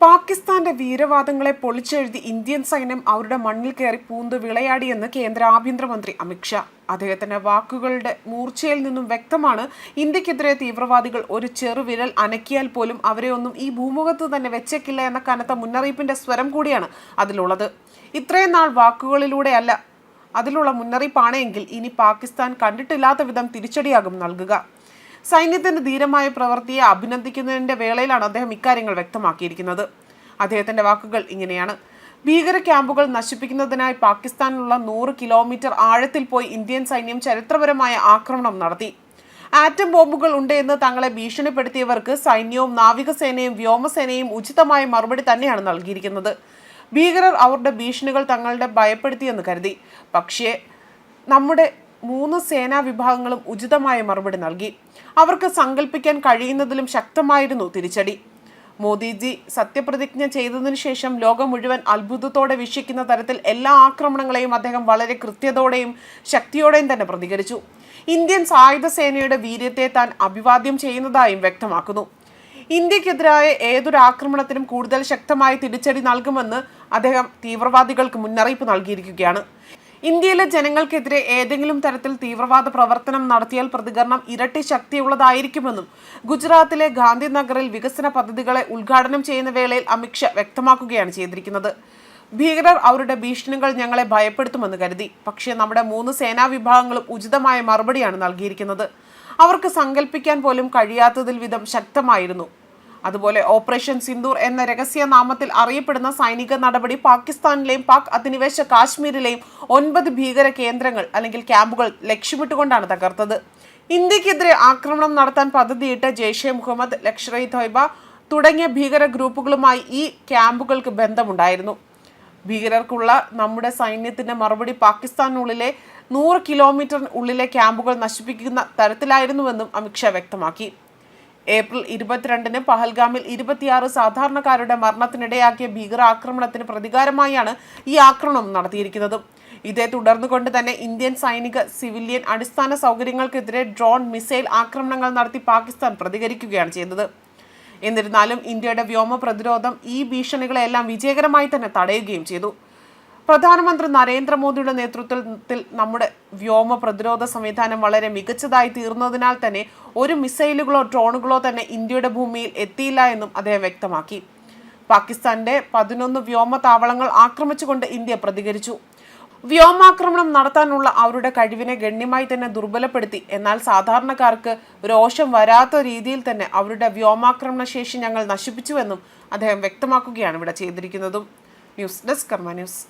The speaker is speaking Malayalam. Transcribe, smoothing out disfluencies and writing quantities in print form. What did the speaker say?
പാകിസ്ഥാന്റെ വീരവാദങ്ങളെ പൊളിച്ചെഴുതി ഇന്ത്യൻ സൈന്യം അവരുടെ മണ്ണിൽ കയറി പൂന്ത് വിളയാടിയെന്ന് കേന്ദ്ര ആഭ്യന്തരമന്ത്രി അമിത്ഷാ. അദ്ദേഹത്തിന്റെ വാക്കുകളുടെ മൂർച്ചയിൽ നിന്നും വ്യക്തമാണ് ഇന്ത്യക്കെതിരെ തീവ്രവാദികൾ ഒരു ചെറുവിരൽ അനക്കിയാൽ പോലും അവരെ ഒന്നും ഈ ഭൂമുഖത്ത് തന്നെ വെച്ചേക്കില്ല എന്ന കനത്ത മുന്നറിയിപ്പിന്റെ സ്വരം കൂടിയാണ് അതിലുള്ളത്. ഇത്രയും നാൾ വാക്കുകളിലൂടെയല്ല അതിലുള്ള മുന്നറിയിപ്പാണെങ്കിൽ ഇനി പാകിസ്ഥാൻ കണ്ടിട്ടില്ലാത്ത വിധം തിരിച്ചടിയാകും നൽകുക. സൈന്യത്തിന്റെ ധീരമായ പ്രവൃത്തിയെ അഭിനന്ദിക്കുന്നതിന്റെ വേളയിലാണ് അദ്ദേഹം ഇക്കാര്യങ്ങൾ വ്യക്തമാക്കിയിരിക്കുന്നത്. അദ്ദേഹത്തിന്റെ വാക്കുകൾ ഇങ്ങനെയാണ്: ഭീകര ക്യാമ്പുകൾ നശിപ്പിക്കുന്നതിനായി പാകിസ്ഥാനിലുള്ള 100 കിലോമീറ്റർ ആഴത്തിൽ പോയി ഇന്ത്യൻ സൈന്യം ചരിത്രപരമായ ആക്രമണം നടത്തി. ആറ്റം ബോംബുകൾ ഉണ്ട് എന്ന് തങ്ങളെ ഭീഷണിപ്പെടുത്തിയവർക്ക് സൈന്യവും നാവികസേനയും വ്യോമസേനയും ഉചിതമായ മറുപടി തന്നെയാണ് നൽകിയിരിക്കുന്നത്. ഭീകരർ അവരുടെ ഭീഷണികൾ തങ്ങളുടെ ഭയപ്പെടുത്തിയെന്ന് കരുതി. പക്ഷേ നമ്മുടെ 3 സേനാ വിഭാഗങ്ങളും ഉചിതമായ മറുപടി നൽകി. അവർക്ക് സങ്കല്പിക്കാൻ കഴിയുന്നതിലും ശക്തമായിരുന്നു തിരിച്ചടി. മോദിജി സത്യപ്രതിജ്ഞ ചെയ്തതിനു ശേഷം ലോകം മുഴുവൻ അത്ഭുതത്തോടെ വീക്ഷിക്കുന്ന തരത്തിൽ എല്ലാ ആക്രമണങ്ങളെയും അദ്ദേഹം വളരെ കൃത്യതയോടെയും ശക്തിയോടെയും തന്നെ പ്രതികരിച്ചു. ഇന്ത്യൻ സായുധ സേനയുടെ വീര്യത്തെ താൻ അഭിവാദ്യം ചെയ്യുന്നതായും വ്യക്തമാക്കുന്നു. ഇന്ത്യക്കെതിരായ ഏതൊരു ആക്രമണത്തിനും കൂടുതൽ ശക്തമായ തിരിച്ചടി നൽകുമെന്ന് അദ്ദേഹം തീവ്രവാദികൾക്ക് മുന്നറിയിപ്പ് നൽകിയിരിക്കുകയാണ്. ഇന്ത്യയിലെ ജനങ്ങൾക്കെതിരെ ഏതെങ്കിലും തരത്തിൽ തീവ്രവാദ പ്രവർത്തനം നടത്തിയാൽ പ്രതികരണം ഇരട്ടി ശക്തിയുള്ളതായിരിക്കുമെന്നും ഗുജറാത്തിലെ ഗാന്ധിനഗറിൽ വികസന പദ്ധതികളെ ഉദ്ഘാടനം ചെയ്യുന്ന വേളയിൽ അമിത്ഷാ വ്യക്തമാക്കുകയാണ് ചെയ്തിരിക്കുന്നത്. ഭീകരർ അവരുടെ ഭീഷണികൾ ഞങ്ങളെ ഭയപ്പെടുത്തുമെന്ന് കരുതി. പക്ഷേ നമ്മുടെ 3 സേനാ വിഭാഗങ്ങളും ഉചിതമായ മറുപടിയാണ് നൽകിയിരിക്കുന്നത്. അവർക്ക് സങ്കല്പിക്കാൻ പോലും കഴിയാത്തതിൽ വിധം ശക്തമായിരുന്നു. അതുപോലെ ഓപ്പറേഷൻ സിന്ദൂർ എന്ന രഹസ്യ നാമത്തിൽ അറിയപ്പെടുന്ന സൈനിക നടപടി പാകിസ്ഥാനിലെയും പാക് അധിനിവേശ കാശ്മീരിലെയും 9 ഭീകര കേന്ദ്രങ്ങൾ അല്ലെങ്കിൽ ക്യാമ്പുകൾ ലക്ഷ്യമിട്ടുകൊണ്ടാണ് തകർത്തത്. ഇന്ത്യക്കെതിരെ ആക്രമണം നടത്താൻ പദ്ധതിയിട്ട് ജെയ്ഷെ മുഹമ്മദ്, ലഷ്കർ ഇ തോയ്ബ തുടങ്ങിയ ഭീകര ഗ്രൂപ്പുകളുമായി ഈ ക്യാമ്പുകൾക്ക് ബന്ധമുണ്ടായിരുന്നു. ഭീകരർക്കുള്ള നമ്മുടെ സൈന്യത്തിന്റെ മറുപടി പാകിസ്ഥാനുള്ളിലെ 100 കിലോമീറ്റർ ഉള്ളിലെ ക്യാമ്പുകൾ നശിപ്പിക്കുന്ന തരത്തിലായിരുന്നുവെന്നും അമിത്ഷാ വ്യക്തമാക്കി. ഏപ്രിൽ 22-ന് പഹൽഗാമിൽ 26 സാധാരണക്കാരുടെ മരണത്തിനിടയാക്കിയ ഭീകരാക്രമണത്തിന് പ്രതികാരമായാണ് ഈ ആക്രമണം നടത്തിയിരിക്കുന്നത്. ഇതേ തുടർന്നുകൊണ്ട് തന്നെ ഇന്ത്യൻ സൈനിക സിവിലിയൻ അടിസ്ഥാന സൗകര്യങ്ങൾക്കെതിരെ ഡ്രോൺ മിസൈൽ ആക്രമണങ്ങൾ നടത്തി പാകിസ്ഥാൻ പ്രതികരിക്കുകയാണ് ചെയ്തത്. എന്നിരുന്നാലും ഇന്ത്യയുടെ വ്യോമ പ്രതിരോധം ഈ ഭീഷണികളെല്ലാം വിജയകരമായി തന്നെ തടയുകയും ചെയ്തു. പ്രധാനമന്ത്രി നരേന്ദ്രമോദിയുടെ നേതൃത്വത്തിൽ നമ്മുടെ വ്യോമ പ്രതിരോധ സംവിധാനം വളരെ മികച്ചതായി തീർന്നതിനാൽ തന്നെ ഒരു മിസൈലുകളോ ഡ്രോണുകളോ തന്നെ ഇന്ത്യയുടെ ഭൂമിയിൽ എത്തിയില്ല എന്നും അദ്ദേഹം വ്യക്തമാക്കി. പാകിസ്ഥാന്റെ 11 വ്യോമ താവളങ്ങൾ ആക്രമിച്ചുകൊണ്ട് ഇന്ത്യ പ്രതികരിച്ചു. വ്യോമാക്രമണം നടത്താനുള്ള അവരുടെ കഴിവിനെ ഗണ്യമായി തന്നെ ദുർബലപ്പെടുത്തി. എന്നാൽ സാധാരണക്കാർക്ക് രോഷം വരാത്ത രീതിയിൽ തന്നെ അവരുടെ വ്യോമാക്രമണ ശേഷി ഞങ്ങൾ നശിപ്പിച്ചുവെന്നും അദ്ദേഹം വ്യക്തമാക്കുകയാണ് ഇവിടെ ചെയ്തിരിക്കുന്നതും. ന്യൂസ് ഡെസ്ക് കർമ്മ ന്യൂസ്.